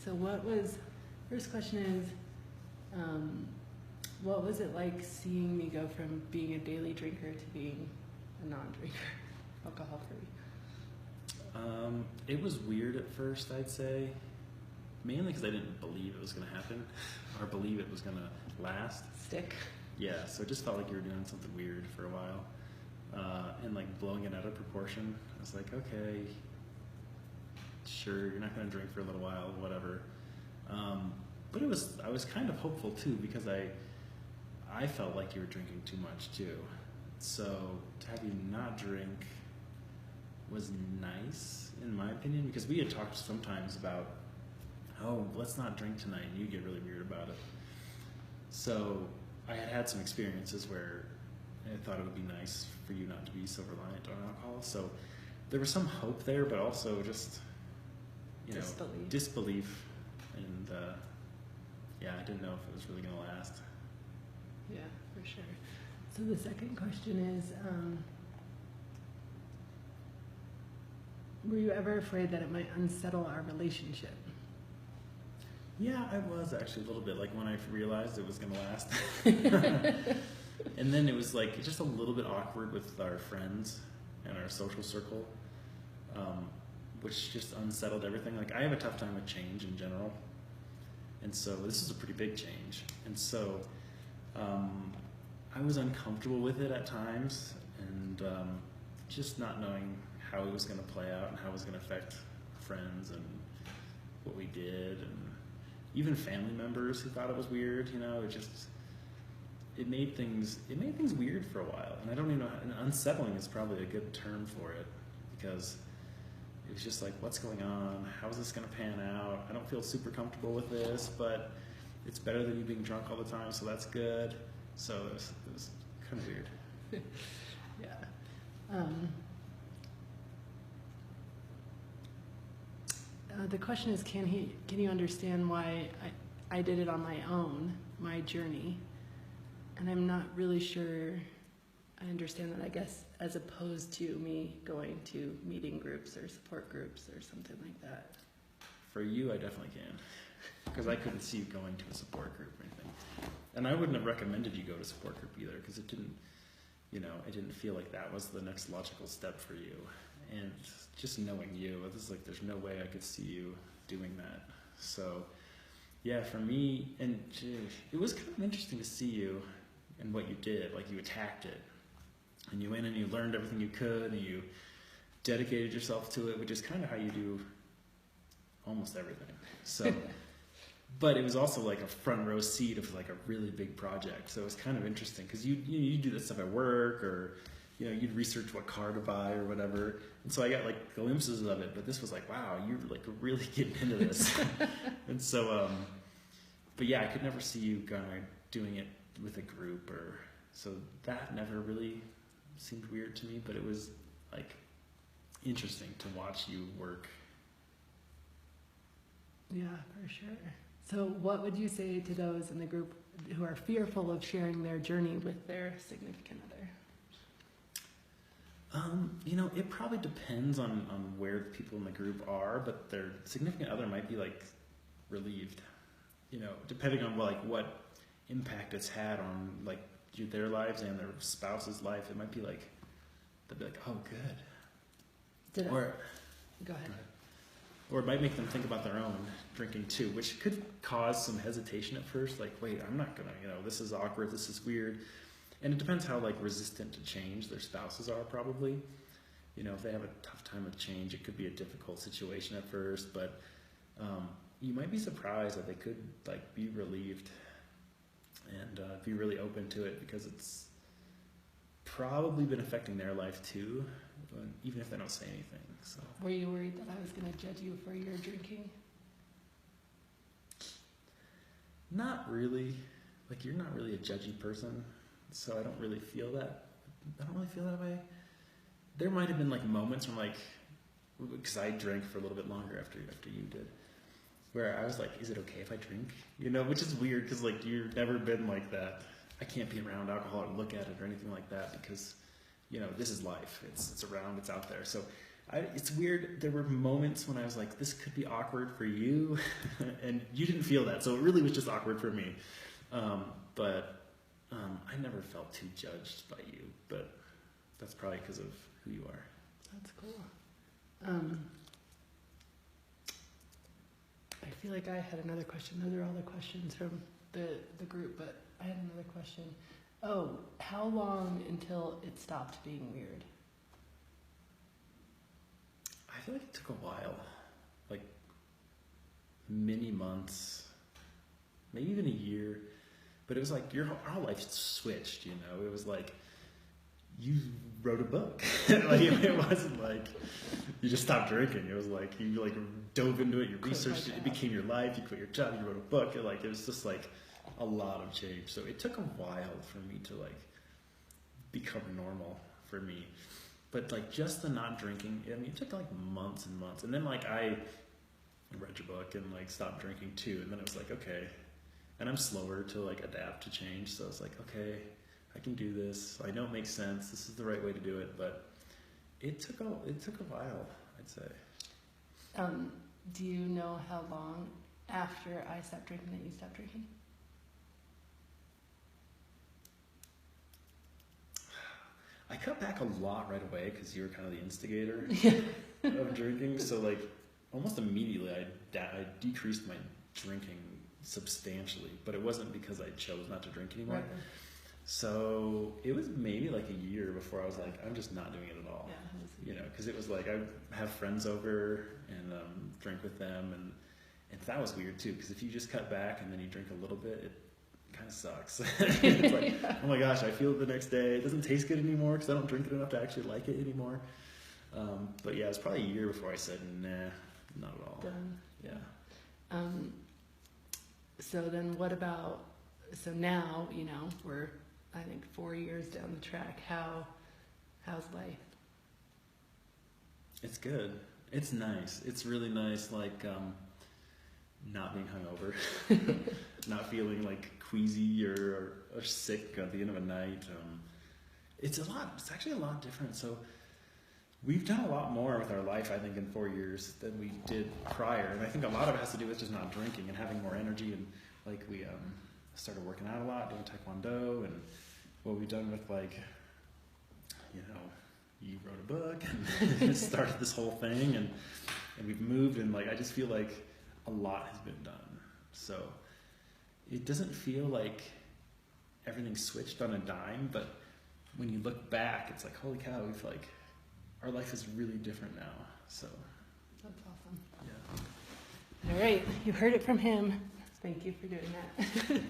So first question is, what was it like seeing me go from being a daily drinker to being a non-drinker, alcohol-free? It was weird at first, I'd say, mainly because I didn't believe it was going to happen or believe it was going to last. Stick. Yeah, so it just felt like you were doing something weird for a while, and like blowing it out of proportion. I was like, okay, sure, you're not going to drink for a little while, whatever. But I was kind of hopeful too, because I felt like you were drinking too much too. So to have you not drink was nice, in my opinion, because we had talked sometimes about, oh, let's not drink tonight, and you get really weird about it. So I had some experiences where I thought it would be nice for you not to be so reliant on alcohol. So there was some hope there, but also just, disbelief. And yeah, I didn't know if it was really going to last. Yeah, for sure. So the second question is, were you ever afraid that it might unsettle our relationship? Yeah, I was actually a little bit, like when I realized it was going to last. And then it was like just a little bit awkward with our friends and our social circle, which just unsettled everything. Like I have a tough time with change in general. And so this is a pretty big change. And so I was uncomfortable with it at times, and just not knowing how it was going to play out and how it was going to affect friends and what we did, and even family members who thought it was weird. It made things weird for a while, and I don't even know. And unsettling is probably a good term for it, because it was just like, what's going on? How is this going to pan out? I don't feel super comfortable with this, but it's better than you being drunk all the time, so that's good. So it was kind of weird. Yeah. The question is, can you understand why I did it on my own, my journey? And I'm not really sure I understand that, I guess, as opposed to me going to meeting groups or support groups or something like that. For you, I definitely can, because I couldn't see you going to a support group or anything. And I wouldn't have recommended you go to support group either, because it didn't feel like that was the next logical step for you. And just knowing you, there's no way I could see you doing that. So, yeah, for me, and it was kind of interesting to see you and what you did. Like, you attacked it, and you went and you learned everything you could, and you dedicated yourself to it, which is kind of how you do almost everything. So, but it was also like a front row seat of like a really big project. So it was kind of interesting, because you do this stuff at work, or you'd research what car to buy or whatever. And so I got like glimpses of it, but this was like, wow, you're like really getting into this. And so, but yeah, I could never see you kind of doing it with a group, so that never really seemed weird to me, but it was like interesting to watch you work. Yeah, for sure. So what would you say to those in the group who are fearful of sharing their journey with their significant other? It probably depends on where the people in the group are, but their significant other might be like relieved, depending on like what impact it's had on like their lives and their spouse's life. It might be like, they'll be like, oh, good. Go ahead. Or it might make them think about their own drinking too, which could cause some hesitation at first. Like, wait, I'm not gonna, this is awkward, this is weird. And it depends how like resistant to change their spouses are, probably. If they have a tough time with change, it could be a difficult situation at first, but you might be surprised that they could like be relieved and be really open to it, because it's probably been affecting their life too, even if they don't say anything. So, were you worried that I was going to judge you for your drinking? Not really. Like, you're not really a judgy person, so I don't really feel that. I don't really feel that way. There might have been like moments when, like, because I drank for a little bit longer after you did, where I was like, is it okay if I drink? Which is weird, because like you've never been like that. I can't be around alcohol or look at it or anything like that, because this is life. It's around, it's out there. So It's weird. There were moments when I was like, this could be awkward for you, and you didn't feel that, so it really was just awkward for me. But I never felt too judged by you, but that's probably because of who you are. That's cool. I feel like I had another question. Those are all the questions from the group, but I had another question. Oh, how long until it stopped being weird? I feel like it took a while, like many months, maybe even a year. But it was like our whole life switched, you know. It was like you wrote a book. Like it wasn't like you just stopped drinking. It was like you like dove into it, you researched it, it became your life. You quit your job, you wrote a book. It was just like a lot of change. So it took a while for me to like become normal for me. But like just the not drinking, I mean, it took like months and months. And then like I read your book and like stopped drinking too. And then it was like, okay. And I'm slower to like adapt to change. So it's like, okay, I can do this. I know it makes sense. This is the right way to do it. But it took a while, I'd say. Do you know how long after I stopped drinking that you stopped drinking? I cut back a lot right away because you were kind of the instigator of drinking. So like almost immediately I decreased my drinking substantially, but it wasn't because I chose not to drink anymore. Right. So it was maybe like a year before I was like, I'm just not doing it at all. Yeah, you know, because it was like I have friends over and drink with them, and that was weird too. Because if you just cut back and then you drink a little bit, it kind of sucks. It's like, oh my gosh, I feel it the next day. It doesn't taste good anymore because I don't drink it enough to actually like it anymore. But yeah, it was probably a year before I said, nah, not at all. Done. Yeah. So then what about, so now, you know, we're, I think 4 years down the track. How's life? It's good. It's nice. It's really nice, like, not being hungover, not feeling like queasy or sick at the end of a night. It's actually a lot different. So we've done a lot more with our life, I think, in 4 years than we did prior. And I think a lot of it has to do with just not drinking and having more energy. And like we started working out a lot, doing Taekwondo, and what we've done with like, you know, you wrote a book and started this whole thing, and we've moved, and like I just feel like a lot has been done. So it doesn't feel like everything switched on a dime, but when you look back, it's like, holy cow, we've like, our life is really different now. So that's awesome. Yeah. All right, you heard it from him. Thank you for doing that.